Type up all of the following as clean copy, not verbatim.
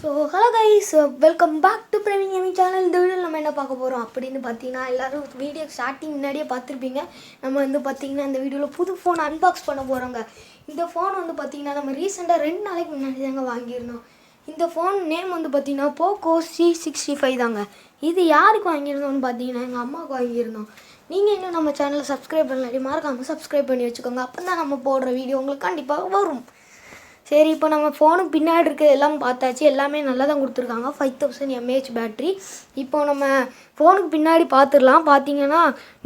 So hello guys, welcome back to Praveen gaming channel. இந்த வீடியோவில் நம்ம என்ன பார்க்க போகிறோம் அப்படின்னு பார்த்தீங்கன்னா, எல்லோரும் வீடியோ ஸ்டார்டிங் முன்னாடியே பார்த்துருப்பீங்க. நம்ம வந்து பார்த்திங்கன்னா இந்த வீடியோவில் புது ஃபோன் அன்பாக்ஸ் பண்ண போகிறோங்க. இந்த ஃபோன் வந்து பார்த்திங்கன்னா நம்ம ரீசெண்டாக 2 நாளைக்கு முன்னாடி தாங்க வாங்கியிருந்தோம். இந்த ஃபோன் நேம் வந்து பார்த்திங்கன்னா போக்கோ C65 தாங்க. இது யாருக்கு வாங்கியிருந்தோம்னு பார்த்தீங்கன்னா எங்கள் அம்மாவுக்கு வாங்கியிருந்தோம். நீங்கள் இன்னும் நம்ம சேனலை சப்ஸ்கிரைப் பண்ணலாட்டி மறக்காமல் சப்ஸ்கிரைப் பண்ணி வச்சுக்கோங்க. அப்போ தான் நம்ம போடுற வீடியோ உங்களுக்கு கண்டிப்பாக வரும். சரி, இப்போ நம்ம ஃபோனுக்கு பின்னாடி இருக்கிறது எல்லாம் பார்த்தாச்சு. எல்லாமே நல்லா தான் கொடுத்துருக்காங்க. 5000 mAh பேட்ரி. இப்போ நம்ம ஃபோனுக்கு பின்னாடி பார்த்துடலாம். பார்த்தீங்கன்னா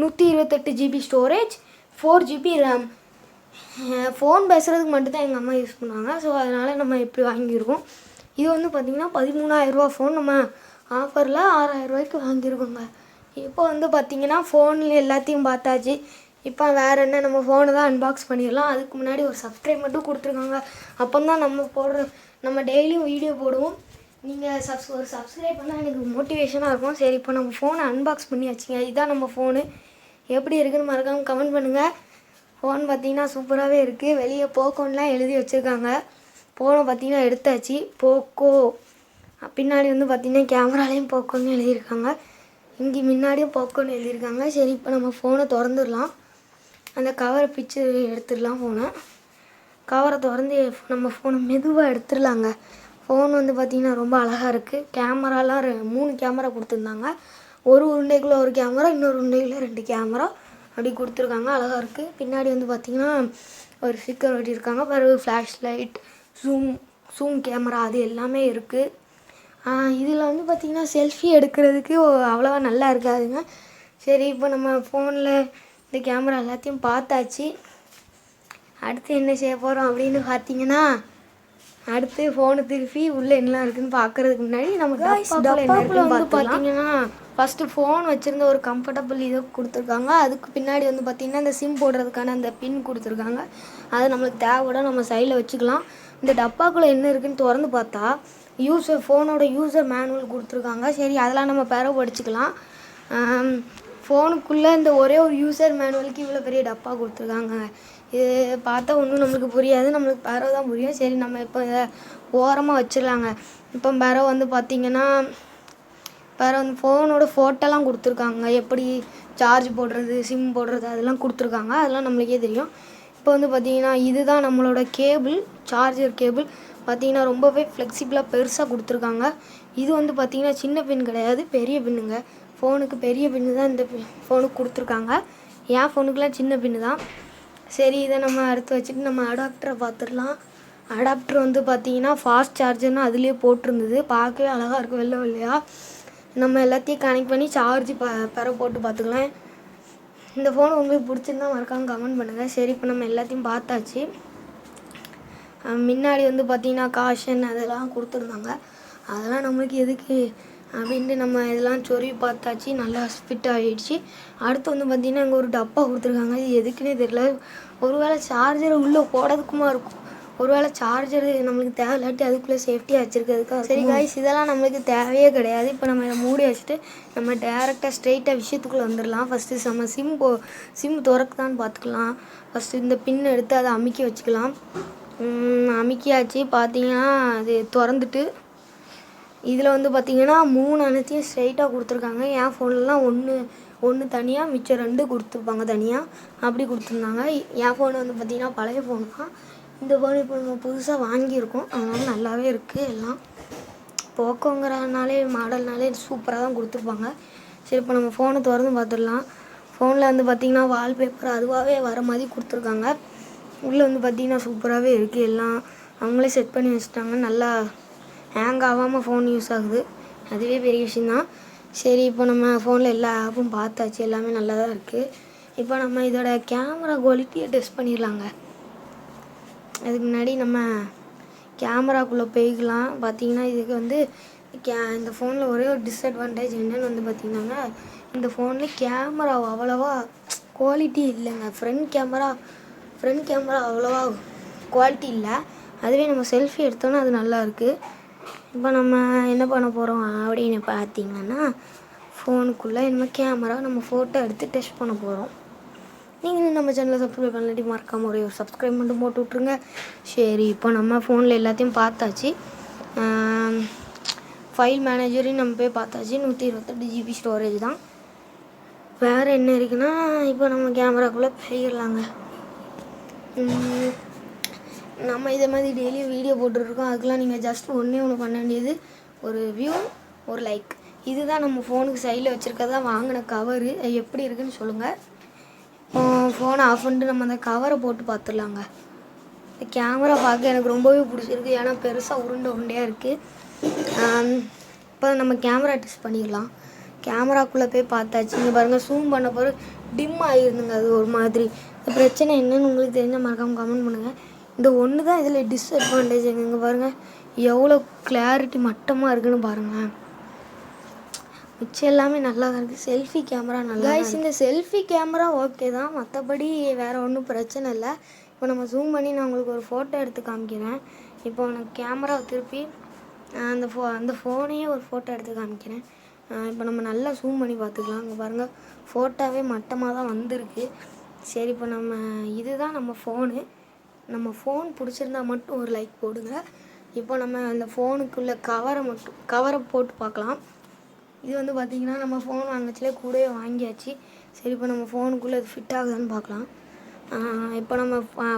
128 GB storage, 4 GB RAM. Phone பேசுகிறதுக்கு மட்டும்தான் எங்கள் அம்மா யூஸ் பண்ணுவாங்க. ஸோ அதனால் நம்ம எப்படி வாங்கியிருக்கோம். இது வந்து பார்த்திங்கன்னா 13,000 ஃபோன் நம்ம ஆஃபரில் 6,000 வாங்கியிருக்கோங்க. இப்போ வந்து பார்த்திங்கன்னா ஃபோனில் எல்லாத்தையும் பார்த்தாச்சு. இப்போ வேறு என்ன, நம்ம ஃபோனை தான் அன்பாக்ஸ் பண்ணிடலாம். அதுக்கு முன்னாடி ஒரு சப்ஸ்கிரைப் மட்டும் கொடுத்துருக்காங்க. அப்போ தான் நம்ம டெய்லியும் வீடியோ போடுவோம். நீங்கள் ஒரு சப்ஸ்கிரைப் பண்ணால் எனக்கு மோட்டிவேஷனாக இருக்கும். சரி, இப்போ நம்ம ஃபோனை அன்பாக்ஸ் பண்ணி வச்சுங்க. இதுதான் நம்ம ஃபோனு. எப்படி இருக்குதுன்னு மறக்காமல் கமெண்ட் பண்ணுங்கள். ஃபோன் பார்த்திங்கன்னா சூப்பராகவே இருக்குது. வெளியே போக்கோன்லாம் எழுதி வச்சுருக்காங்க. ஃபோனை பார்த்திங்கன்னா எடுத்தாச்சு. போக்கோ பின்னாடி வந்து பார்த்திங்கன்னா கேமராலேயும் போக்கோன்னு எழுதியிருக்காங்க. இங்கே முன்னாடியும் போக்கோன்னு எழுதியிருக்காங்க. சரி, இப்போ நம்ம ஃபோனை திறந்துடலாம். அந்த கவரை பிச்சு எடுத்துடலாம். கவரை திறந்து நம்ம ஃபோனை மெதுவாக எடுத்துடலாங்க. ஃபோன் வந்து பார்த்திங்கன்னா ரொம்ப அழகாக இருக்குது. கேமராலாம் 3 கேமரா கொடுத்துருந்தாங்க. ஒரு உருண்டைக்குள்ளே ஒரு கேமரா, இன்னொரு உருண்டைக்குள்ளே 2 கேமரா அப்படி கொடுத்துருக்காங்க. அழகாக இருக்குது. பின்னாடி வந்து பார்த்திங்கன்னா ஒரு ஸ்டிக்கர் ஒட்டியிருக்காங்க. பிறகு ஃப்ளாஷ் லைட், ஜூம் கேமரா அது எல்லாமே இருக்குது. இதில் வந்து பார்த்திங்கன்னா செல்ஃபி எடுக்கிறதுக்கு அவ்வளோவா நல்லா இருக்காதுங்க. சரி, இப்போ நம்ம ஃபோனில் இந்த கேமரா எல்லாத்தையும் பார்த்தாச்சு. அடுத்து என்ன செய்ய போகிறோம் அப்படின்னு பார்த்தீங்கன்னா, அடுத்து ஃபோனை திருப்பி உள்ளே என்னலாம் இருக்குதுன்னு பார்க்குறதுக்கு முன்னாடி நம்ம டப்பாக்குள்ள வந்து பார்த்தீங்கன்னா ஃபஸ்ட்டு ஃபோன் வச்சுருந்த ஒரு கம்ஃபர்டபுள் இதை கொடுத்துருக்காங்க. அதுக்கு பின்னாடி வந்து பார்த்திங்கன்னா இந்த சிம் போடுறதுக்கான அந்த பின் கொடுத்துருக்காங்க. அது நம்மளுக்கு தேவைப்பட நம்ம சைடில் வச்சுக்கலாம். இந்த டப்பாக்குள்ளே என்ன இருக்குதுன்னு திறந்து பார்த்தா ஃபோனோட யூசர் மேனுவல் கொடுத்துருக்காங்க. சரி, அதெல்லாம் நம்ம படிச்சுக்கலாம். ஃபோனுக்குள்ளே இந்த ஒரே ஒரு யூசர் மேனுவலுக்கு இவ்வளோ பெரிய டப்பா கொடுத்துருக்காங்க. இது பார்த்தா ஒன்றும் நம்மளுக்கு புரியாது. நம்மளுக்கு தான் புரியும். சரி, நம்ம இப்போ இதை ஓரமாக வச்சிடலாங்க. இப்போ வந்து பார்த்திங்கன்னா வந்து ஃபோனோட ஃபோட்டோலாம் கொடுத்துருக்காங்க. எப்படி சார்ஜ் போடுறது, சிம் போடுறது அதெல்லாம் கொடுத்துருக்காங்க. அதெல்லாம் நம்மளுக்கே தெரியும். இப்போ வந்து பார்த்திங்கன்னா இதுதான் நம்மளோட கேபிள், சார்ஜர் கேபிள். பார்த்திங்கன்னா ரொம்பவே ஃப்ளெக்சிபிளாக பெருசாக கொடுத்துருக்காங்க. இது வந்து பார்த்திங்கன்னா சின்ன பின் கிடையாது, பெரிய பின்னுங்க. ஃபோனுக்கு பெரிய பின்னு தான் இந்த ஃபோனுக்கு கொடுத்துருக்காங்க. என் ஃபோனுக்குலாம் சின்ன பின்னு தான். சரி, இதை நம்ம அடுத்து வச்சுட்டு நம்ம அடாப்டரை பார்த்துடலாம். அடாப்டர் வந்து பார்த்திங்கன்னா ஃபாஸ்ட் சார்ஜர்னு அதுலேயே போட்டிருந்தது. பார்க்கவே அழகாக இருக்கும், வெள்ளையா. நம்ம எல்லாத்தையும் கனெக்ட் பண்ணி சார்ஜ் போட்டு பார்த்துக்கலாம். இந்த ஃபோன் உங்களுக்கு பிடிச்சிருந்தா மறக்காமல் கமெண்ட் பண்ணுங்கள். சரி, இப்போ நம்ம எல்லாத்தையும் பார்த்தாச்சு. முன்னாடி வந்து பார்த்திங்கன்னா காஷன் அதெல்லாம் கொடுத்துருந்தாங்க. அதெல்லாம் நம்மளுக்கு எதுக்கு அப்படின்ட்டு நம்ம இதெல்லாம் சொருவி பார்த்தாச்சு. நல்லா ஃபிட் ஆகிடுச்சு. அடுத்து வந்து பார்த்திங்கன்னா இங்கே ஒரு டப்பா கொடுத்துருக்காங்க. இது எதுக்குன்னே தெரியல. ஒருவேளை சார்ஜரை உள்ளே போடுறதுக்குமா இருக்கும். ஒருவேளை சார்ஜர் நம்மளுக்கு தேவையில்லாட்டி அதுக்குள்ளே சேஃப்டியாக வச்சுருக்கிறதுக்காக. சரி காய்ஸ், இதெல்லாம் நம்மளுக்கு தேவையே கிடையாது. இப்போ நம்ம இதை மூடி வச்சுட்டு நம்ம டேரெக்டாக ஸ்ட்ரெயிட்டாக விஷயத்துக்குள்ளே வந்துடலாம். ஃபஸ்ட்டு நம்ம சிம் திறக்குதான்னு பார்த்துக்கலாம். ஃபஸ்ட்டு இந்த பின் எடுத்து அதை அமுக்கி வச்சுக்கலாம். அமுக்கியாச்சு. பார்த்திங்கன்னா அது திறந்துட்டு இதில் வந்து பார்த்திங்கன்னா 3 அனைத்தையும் ஸ்ட்ரைட்டாக கொடுத்துருக்காங்க. என் ஃபோன்லலாம் ஒன்று தனியாக, மிச்சம் 2 கொடுத்துருப்பாங்க தனியாக. அப்படி கொடுத்துருந்தாங்க. என் ஃபோன் வந்து பார்த்திங்கன்னா பழைய ஃபோன் தான். இந்த ஃபோன் இப்போ நம்ம புதுசாக வாங்கியிருக்கோம். அதனால் நல்லாவே இருக்குது. எல்லாம் போக்கோங்கிறனாலே மாடல்னாலே சூப்பராக தான் கொடுத்துருப்பாங்க. சரி, இப்போ நம்ம ஃபோனை திறந்து பார்த்துடலாம். ஃபோனில் வந்து பார்த்திங்கன்னா வால்பேப்பர் அதுவாகவே வர மாதிரி கொடுத்துருக்காங்க. உள்ளே வந்து பார்த்திங்கன்னா சூப்பராகவே இருக்குது. எல்லாம் அவங்களே செட் பண்ணி வச்சுட்டாங்க. நல்லா ஹேங் ஆகாமல் ஃபோன் யூஸ் ஆகுது. அதுவே பெரிய விஷயந்தான். சரி, இப்போ நம்ம ஃபோனில் எல்லா ஆப்பும் பார்த்தாச்சு. எல்லாமே நல்லா தான் இருக்குது. இப்போ நம்ம இதோட கேமரா குவாலிட்டியை டெஸ்ட் பண்ணிடலாங்க. அதுக்கு முன்னாடி நம்ம கேமராக்குள்ளே போய்க்கலாம். பார்த்திங்கன்னா இதுக்கு வந்து இந்த ஃபோனில் ஒரே ஒரு டிஸ்அட்வான்டேஜ் என்னென்னு வந்து பார்த்திங்கன்னாங்க, இந்த ஃபோனில் கேமரா அவ்வளோவா குவாலிட்டி இல்லைங்க. ஃப்ரண்ட் கேமரா அவ்வளோவா குவாலிட்டி இல்லை. அதுவே நம்ம செல்ஃபி எடுத்தோன்னா அது நல்லாயிருக்கு. இப்போ நம்ம என்ன பண்ண போகிறோம் அப்படின்னு பார்த்திங்கன்னா, ஃபோனுக்குள்ளே நம்ம கேமரா நம்ம ஃபோட்டோ எடுத்து டெஸ்ட் பண்ண போகிறோம். நீங்களும் நம்ம சேனலை சப்ஸ்கிரைப் பண்ணலாட்டி மறக்காமல் ஒரே ஒரு சப்ஸ்கிரைப் மட்டும் போட்டு விட்ருங்க. சரி, இப்போ நம்ம ஃபோனில் எல்லாத்தையும் பார்த்தாச்சு. ஃபைல் மேனேஜரையும் நம்ம போய் பார்த்தாச்சு. 128 GB ஸ்டோரேஜ் தான். வேறு என்ன இருக்குன்னா, இப்போ நம்ம கேமராக்குள்ளே போயிடலாங்க. நம்ம இதை மாதிரி டெய்லியும் வீடியோ போட்டுருக்கோம். அதுக்கெலாம் நீங்கள் ஜஸ்ட் ஒன்று பண்ண வேண்டியது ஒரு வியூ, ஒரு லைக். இதுதான் நம்ம ஃபோனுக்கு சைடில் வச்சுருக்கதான் வாங்கின கவரு. எப்படி இருக்குதுன்னு சொல்லுங்கள். ஃபோனை ஆஃப் பண்ணிட்டு நம்ம அந்த கவரை போட்டு பார்த்துடலாங்க. இந்த கேமரா பார்க்க எனக்கு ரொம்பவே பிடிச்சிருக்கு. ஏன்னா பெருசாக உருண்டையாக இருக்குது. இப்போ நம்ம கேமரா டெஸ்ட் பண்ணிடலாம். கேமராக்குள்ளே போய் பார்த்தாச்சு. இங்கே பாருங்கள், ஜூம் பண்ண பிறகு டிம் ஆகிருந்துங்க. அது ஒரு மாதிரி. இந்த பிரச்சனை என்னன்னு உங்களுக்கு தெரிஞ்சால் மறக்காமல் கமெண்ட் பண்ணுங்கள். இந்த ஒன்று தான் இதில் டிஸ்அட்வான்டேஜ். இங்கே பாருங்கள் எவ்வளோ கிளாரிட்டி மட்டமாக இருக்குதுன்னு பாருங்கள். மிச்சம் எல்லாமே நல்லா தான் இருக்குது. செல்ஃபி கேமரா நல்லா கைஸ். இந்த செல்ஃபி கேமரா ஓகே தான், மற்றபடி வேறு ஒன்றும் பிரச்சனை இல்லை. இப்போ நம்ம ஜூம் பண்ணி நான் உங்களுக்கு ஒரு ஃபோட்டோ எடுத்து காமிக்கிறேன். இப்போ எனக்கு கேமராவை திருப்பி அந்த ஃபோனையே ஒரு ஃபோட்டோ எடுத்து காமிக்கிறேன். இப்போ நம்ம நல்லா ஜூம் பண்ணி பார்த்துக்கலாம். இங்கே பாருங்கள் ஃபோட்டோவே மட்டமாக தான் வந்திருக்கு. சரி, இப்போ இதுதான் நம்ம ஃபோனு. நம்ம ஃபோன் பிடிச்சிருந்தா மட்டும் ஒரு லைக் போடுங்க. இப்போ நம்ம அந்த ஃபோனுக்குள்ளே கவரை போட்டு பார்க்கலாம். இது வந்து பார்த்திங்கன்னா நம்ம ஃபோன் வாங்கிச்சிலே கூடவே வாங்கியாச்சு. சரி, இப்போ நம்ம ஃபோனுக்குள்ளே இது ஃபிட் ஆகுதான்னு பார்க்கலாம். இப்போ நம்ம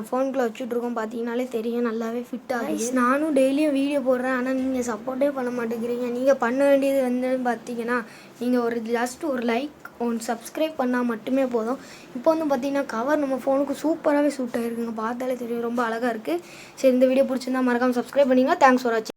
ஃபோனுக்குள்ளே வச்சுட்ருக்கோம். பார்த்தீங்கனாலே தெரியும் நல்லாவே ஃபிட் ஆகுது. நானும் டெய்லியும் வீடியோ போடுறேன், ஆனால் நீங்கள் சப்போர்ட்டே பண்ண மாட்டேங்கிறீங்க. நீங்கள் பண்ண வேண்டியது வந்து பார்த்தீங்கன்னா, நீங்கள் ஜஸ்ட் ஒரு லைக், சப்ஸ்கிரைப் பண்ணால் மட்டுமே போதும். இப்போ வந்து பார்த்திங்கன்னா கவர் நம்ம ஃபோனுக்கு சூப்பராகவே சூட் ஆகிருக்குங்க. பார்த்தாலே தெரியும் ரொம்ப அழகாக இருக்குது. சரி, இந்த வீடியோ பிடிச்சிருந்தா மறக்காமல் சப்ஸ்கிரைப் பண்ணிங்க. தேங்க்ஸ் ஃபார் வாட்சிங்.